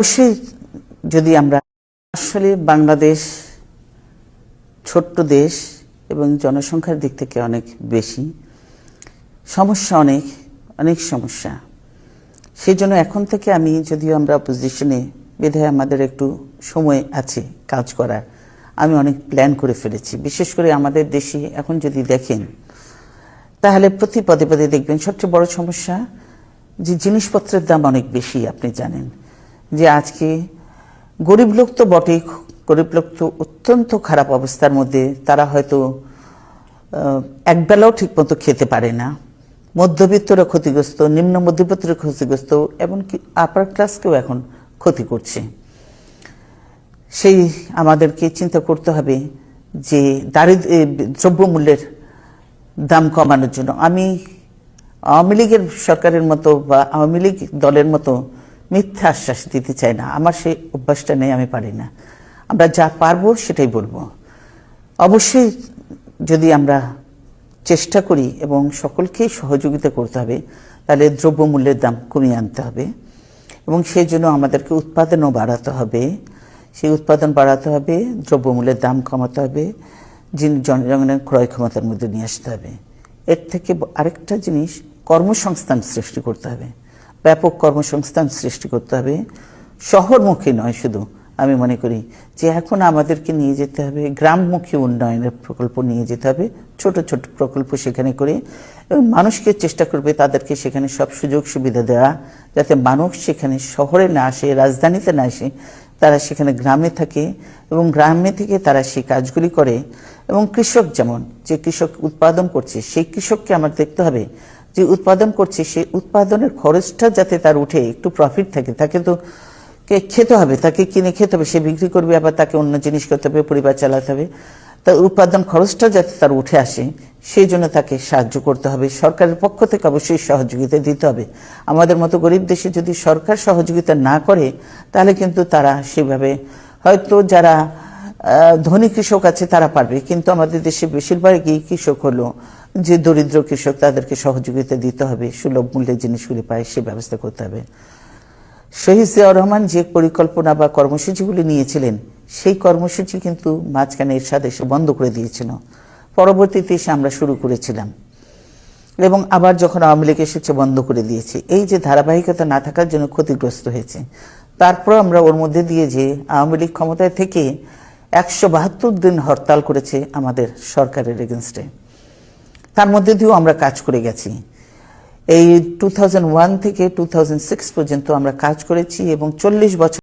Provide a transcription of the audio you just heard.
অবশ্যই যদি আমরা আসলে বাংলাদেশ ছোট্ট দেশ এবং জনসংখ্যার দিক থেকে অনেক বেশি সমস্যা, অনেক সমস্যা। সেই জন্য এখন থেকে আমি, যদিও আমরা অপোজিশনে, বিধায় আমাদের একটু সময় আছে কাজ করার, আমি অনেক প্ল্যান করে ফেলেছি। বিশেষ করে আমাদের দেশে এখন যদি দেখেন তাহলে প্রতি পদে পদে দেখবেন সবচেয়ে বড় সমস্যা যে জিনিসপত্রের দাম অনেক বেশি। আপনি জানেন যে আজকে গরিব লোক তো বটেই, গরিব লোক তো অত্যন্ত খারাপ অবস্থার মধ্যে, তারা হয়তো একবেলাও ঠিক মতো খেতে পারে না। মধ্যবিত্তরা ক্ষতিগ্রস্ত, নিম্ন মধ্যবিত্তরা ক্ষতিগ্রস্ত, এমনকি আপার ক্লাসকেও এখন ক্ষতি করছে। সেই আমাদেরকে চিন্তা করতে হবে যে দ্রব্যমূল্যের দাম কমানোর জন্য। আমি আওয়ামী লীগের সরকারের মতো বা আওয়ামী লীগ দলের মতো মিথ্যা আশ্বাস দিতে চাই না, আমার সেই অভ্যাসটা নেই, আমি পারি না। আমরা যা পারবো সেটাই বলবো। অবশ্যই যদি আমরা চেষ্টা করি এবং সকলকেই সহযোগিতা করতে হবে, তাহলে দ্রব্যমূল্যের দাম কমিয়ে আনতে হবে এবং সেই জন্য আমাদেরকে উৎপাদনও বাড়াতে হবে। সেই উৎপাদন বাড়াতে হবে, দ্রব্যমূল্যের দাম কমাতে হবে, জনগণের ক্রয় ক্ষমতার মধ্যে নিয়ে আসতে হবে। এর থেকে আরেকটা জিনিস, কর্মসংস্থান সৃষ্টি করতে হবে, ব্যাপক কর্মসংস্থান সৃষ্টি করতে হবে। শহরমুখী নয় শুধু, আমি মনে করি যে এখন আমাদেরকে নিয়ে যেতে হবে গ্রামমুখী উন্নয়নের প্রকল্প নিয়ে যেতে হবে, ছোট ছোট প্রকল্প সেখানে করে এবং মানুষকে চেষ্টা করবে তাদেরকে সেখানে সব সুযোগ সুবিধা দেওয়া, যাতে মানুষ সেখানে শহরে না আসে, রাজধানীতে না আসে, তারা সেখানে গ্রামে থাকে এবং গ্রামে থেকে তারা সেই কাজগুলি করে। এবং কৃষক, যেমন যে কৃষক উৎপাদন করছে সেই কৃষককে আমার দেখতে হবে যে উৎপাদন করছে সেই উৎপাদনের খরচটা যাতে তার উঠে একটু প্রফিট থাকে। তাকে তো খেতে হবে, তাকে কিনে খেতে হবে, সে বিক্রি করবে, আবার তাকে অন্য জিনিস করতে হবে, পরিবার চালাতে হবে। তার উৎপাদন খরচটা যাতে তার উঠে আসে সেই জন্য তাকে সাহায্য করতে হবে। সরকারের পক্ষ থেকে অবশ্যই সহযোগিতা দিতে হবে। আমাদের মতো গরিব দেশে যদি সরকার সহযোগিতা না করে তাহলে কিন্তু তারা সেভাবে, হয়তো যারা ধনী কৃষক আছে তারা পারবে, কিন্তু আমাদের দেশে বেশিরভাগই কৃষক হলো যে দরিদ্র কৃষক, তাদেরকে সহযোগিতা দিতে হবে, সুলভ মূল্যে জিনিসগুলি পায় সে ব্যবস্থা করতে হবে। শহীদ জিয়াউর রহমান যে পরিকল্পনা বা কর্মসূচিগুলি নিয়েছিলেন সেই কর্মসূচি কিন্তু মাঝখানে এরশাদ এসে বন্ধ করে দিয়েছিল, পরবর্তীতে এসে আমরা শুরু করেছিলাম এবং আবার যখন আওয়ামী লীগ এসেছে বন্ধ করে দিয়েছে। এই যে ধারাবাহিকতা না থাকার জন্য ক্ষতিগ্রস্ত হয়েছে। তারপর আমরা ওর মধ্যে দিয়ে যে আওয়ামী লীগ ক্ষমতায় থেকে 172 দিন হরতাল করেছে আমাদের সরকারের এগেনস্টে, তার মধ্যে দিয়েও আমরা কাজ করে গেছি। এই 2001 থেকে 2006 পর্যন্ত আমরা কাজ করেছি এবং 40 বছর